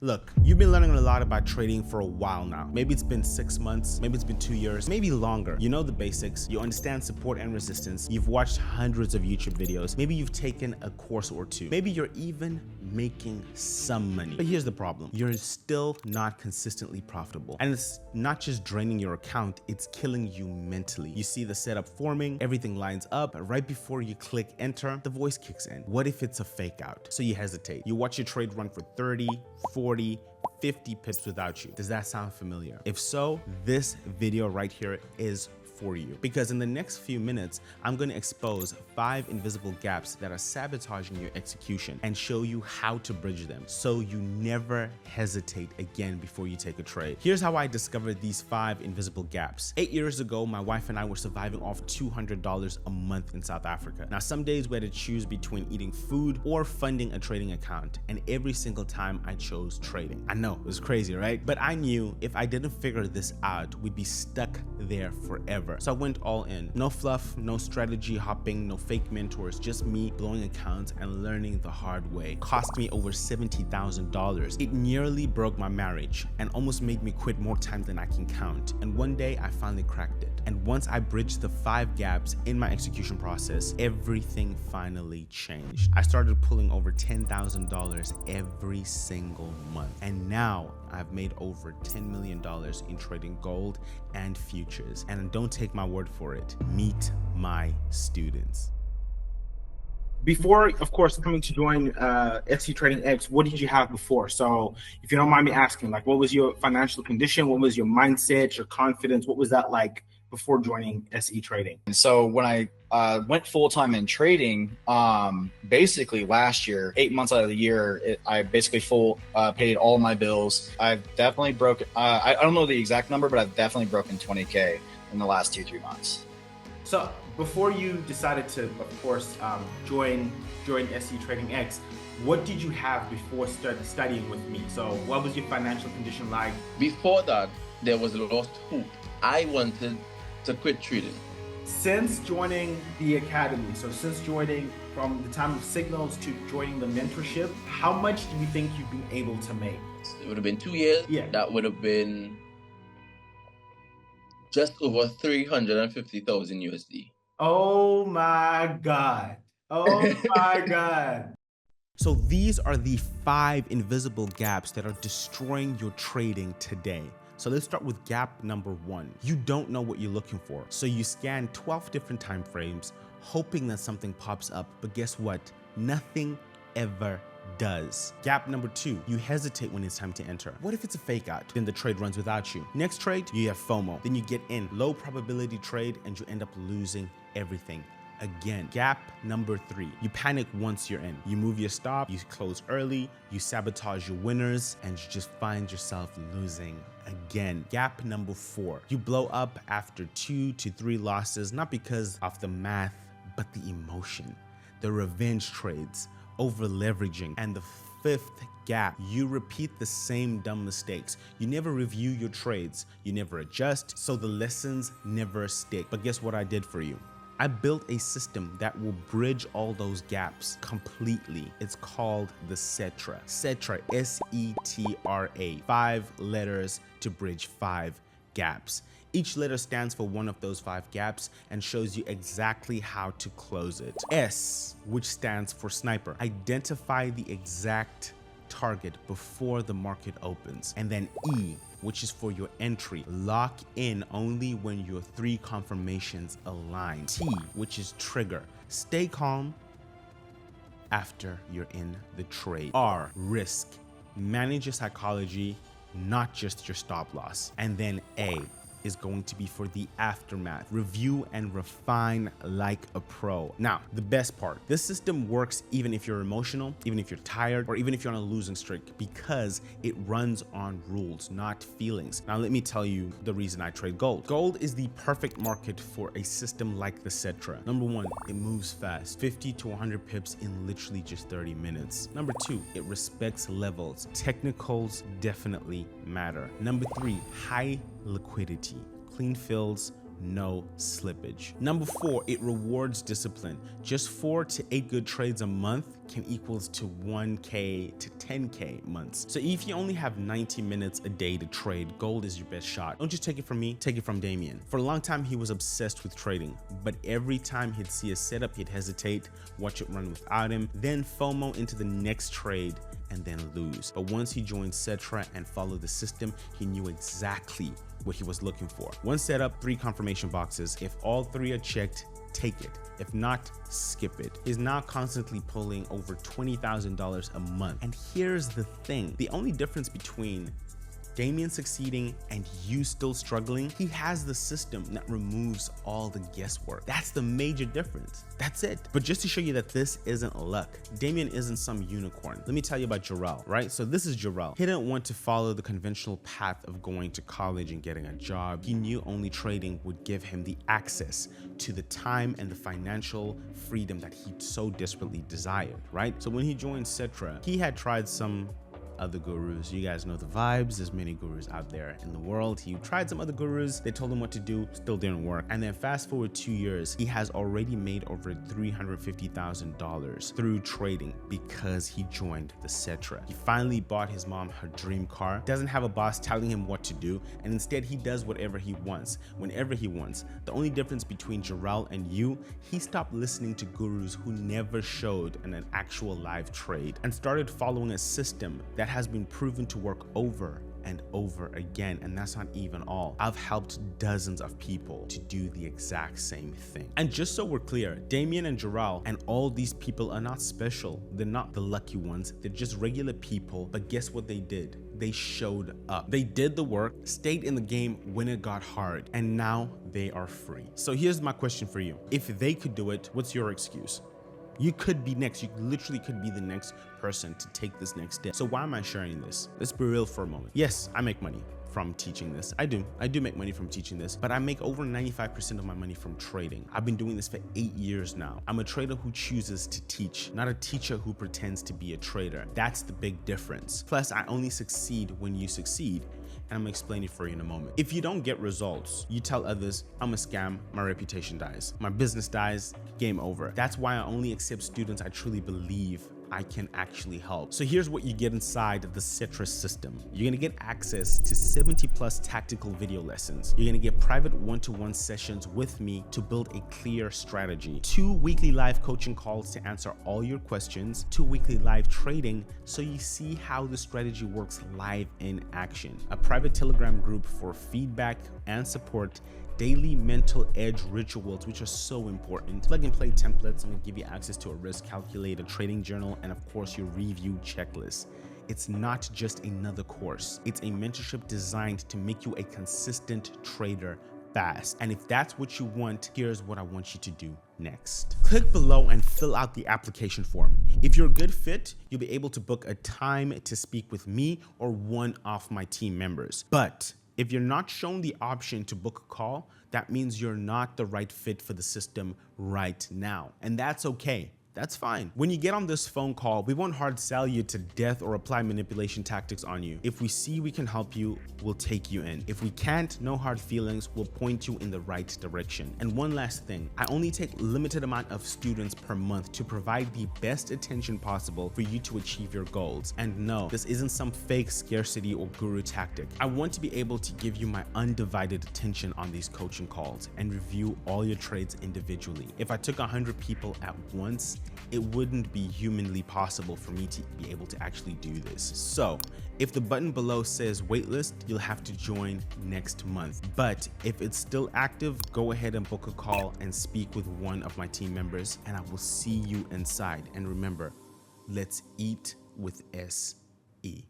Look, you've been learning a lot about trading for a while now. Maybe it's been 6 months, maybe it's been 2 years, maybe longer. You know the basics, you understand support and resistance, you've watched hundreds of YouTube videos, maybe you've taken a course or two, maybe you're even making some money. But here's the problem, you're still not consistently profitable. And it's not just draining your account, it's killing you mentally. You see the setup forming, everything lines up, but right before you click enter, the voice kicks in. What if it's a fake out? So you hesitate. You watch your trade run for 30, 40, 50 pips without you. Does that sound familiar? If so, this video right here is for you, because in the next few minutes, I'm going to expose 5 invisible gaps that are sabotaging your execution and show you how to bridge them so you never hesitate again before you take a trade. Here's how I discovered these 5 invisible gaps. 8 years ago, my wife and I were surviving off $200 a month in South Africa. Now, some days we had to choose between eating food or funding a trading account, and every single time I chose trading. I know, it was crazy, right? But I knew if I didn't figure this out, we'd be stuck there forever. So I went all in. No fluff, no strategy hopping, no fake mentors, just me blowing accounts and learning the hard way. Cost me over $70,000. It nearly broke my marriage and almost made me quit more times than I can count. And one day I finally cracked it. And once I bridged the 5 gaps in my execution process, everything finally changed. I started pulling over $10,000 every single month. And now I've made over $10 million in trading gold and futures. And don't take my word for it. Meet my students. Before, of course, coming to join SC Trading X, what did you have before? So if you don't mind me asking, like, what was your financial condition? What was your mindset, your confidence? What was that like before joining SE Trading? And so when I went full-time in trading, basically last year, 8 months out of the year, I basically paid all my bills. I've definitely broken, I don't know the exact number, but I've definitely broken 20K in the last 2-3 months. So before you decided to, of course, join SE Trading X, what did you have before studying with me? So what was your financial condition like? Before that, there was a lost hope. I wanted to quit trading. Since joining the academy, so since joining from the time of signals to joining the mentorship, how much do you think you've been able to make? It would have been 2 years. Yeah. That would have been just over 350,000 USD. Oh my God. Oh my God. So these are the 5 invisible gaps that are destroying your trading today. So let's start with gap number 1. You don't know what you're looking for. So you scan 12 different time frames, hoping that something pops up, but guess what? Nothing ever does. Gap number 2, you hesitate when it's time to enter. What if it's a fake out? Then the trade runs without you. Next trade, you have FOMO. Then you get in, low probability trade, and you end up losing everything again. Gap number 3, you panic once you're in. You move your stop, you close early, you sabotage your winners, and you just find yourself losing again. Gap number 4, you blow up after 2 to 3 losses, not because of the math, but the emotion, the revenge trades, over leveraging. And the 5th gap, you repeat the same dumb mistakes. You never review your trades, you never adjust, so the lessons never stick. But guess what I did for you? I built a system that will bridge all those gaps completely. It's called the Cetra. Cetra, S-E-T-R-A, 5 letters to bridge 5 gaps. Each letter stands for one of those 5 gaps and shows you exactly how to close it. S, which stands for sniper. Identify the exact target before the market opens. And then E, which is for your entry. Lock in only when your 3 confirmations align. T, which is trigger. Stay calm after you're in the trade. R, risk. Manage your psychology, not just your stop loss. And then A is going to be for the aftermath. Review and refine like a pro. Now, the best part, this system works even if you're emotional, even if you're tired, or even if you're on a losing streak, because it runs on rules, not feelings. Now, let me tell you the reason I trade gold. Gold is the perfect market for a system like the Cetra. Number 1, it moves fast, 50 to 100 pips in literally just 30 minutes. Number 2, it respects levels. Technicals definitely matter. Number 3, high liquidity. Clean fills, no slippage. Number 4, it rewards discipline. Just 4 to 8 good trades a month can equals to 1K to 10K months. So if you only have 90 minutes a day to trade, gold is your best shot. Don't just take it from me, take it from Damien. For a long time, he was obsessed with trading, but every time he'd see a setup, he'd hesitate, watch it run without him, then FOMO into the next trade, and then lose. But once he joined Cetra and followed the system, he knew exactly what he was looking for. One setup, 3 confirmation boxes. If all 3 are checked, take it. If not, skip it. He's now constantly pulling over $20,000 a month. And here's the thing, the only difference between Damien succeeding and you still struggling, he has the system that removes all the guesswork. That's the major difference. That's it. But just to show you that this isn't luck, Damien isn't some unicorn. Let me tell you about Jarrell, right? So this is Jarrell. He didn't want to follow the conventional path of going to college and getting a job. He knew only trading would give him the access to the time and the financial freedom that he so desperately desired, right? So when he joined Cetra, he had tried some other gurus. You guys know the vibes. There's many gurus out there in the world. He tried some other gurus. They told him what to do, still didn't work. And then fast forward 2 years, he has already made over $350,000 through trading because he joined the Cetra. He finally bought his mom her dream car, doesn't have a boss telling him what to do, and instead he does whatever he wants, whenever he wants. The only difference between Jarrell and you, he stopped listening to gurus who never showed an actual live trade and started following a system that has been proven to work over and over again. And that's not even all. I've helped dozens of people to do the exact same thing. And just so we're clear, Damien and Jarrell and all these people are not special. They're not the lucky ones. They're just regular people. But guess what they did? They showed up. They did the work, stayed in the game when it got hard, and now they are free. So here's my question for you. If they could do it, what's your excuse? You could be next. You literally could be the next person to take this next step. So why am I sharing this? Let's be real for a moment. Yes, I make money from teaching this. I do make money from teaching this, but I make over 95% of my money from trading. I've been doing this for 8 years now. I'm a trader who chooses to teach, not a teacher who pretends to be a trader. That's the big difference. Plus, I only succeed when you succeed. And I'm gonna explain it for you in a moment. If you don't get results, you tell others, I'm a scam, my reputation dies. My business dies, game over. That's why I only accept students I truly believe I can actually help. So here's what you get inside of the Cetra system. You're gonna get access to 70+ tactical video lessons. You're gonna get private one-to-one sessions with me to build a clear strategy. 2 weekly live coaching calls to answer all your questions. 2 weekly live trading so you see how the strategy works live in action. A private Telegram group for feedback and support. Daily mental edge rituals, which are so important. Plug and play templates. I'm gonna give you access to a risk calculator, trading journal, and of course your review checklist. It's not just another course. It's a mentorship designed to make you a consistent trader fast. And if that's what you want, here's what I want you to do next. Click below and fill out the application form. If you're a good fit, you'll be able to book a time to speak with me or one of my team members. But if you're not shown the option to book a call, that means you're not the right fit for the system right now. And that's okay. That's fine. When you get on this phone call, we won't hard sell you to death or apply manipulation tactics on you. If we see we can help you, we'll take you in. If we can't, no hard feelings, we'll point you in the right direction. And one last thing, I only take limited amount of students per month to provide the best attention possible for you to achieve your goals. And no, this isn't some fake scarcity or guru tactic. I want to be able to give you my undivided attention on these coaching calls and review all your trades individually. If I took 100 people at once, it wouldn't be humanly possible for me to be able to actually do this. So if the button below says waitlist, you'll have to join next month. But if it's still active, go ahead and book a call and speak with one of my team members, and I will see you inside. And remember, let's eat with SE.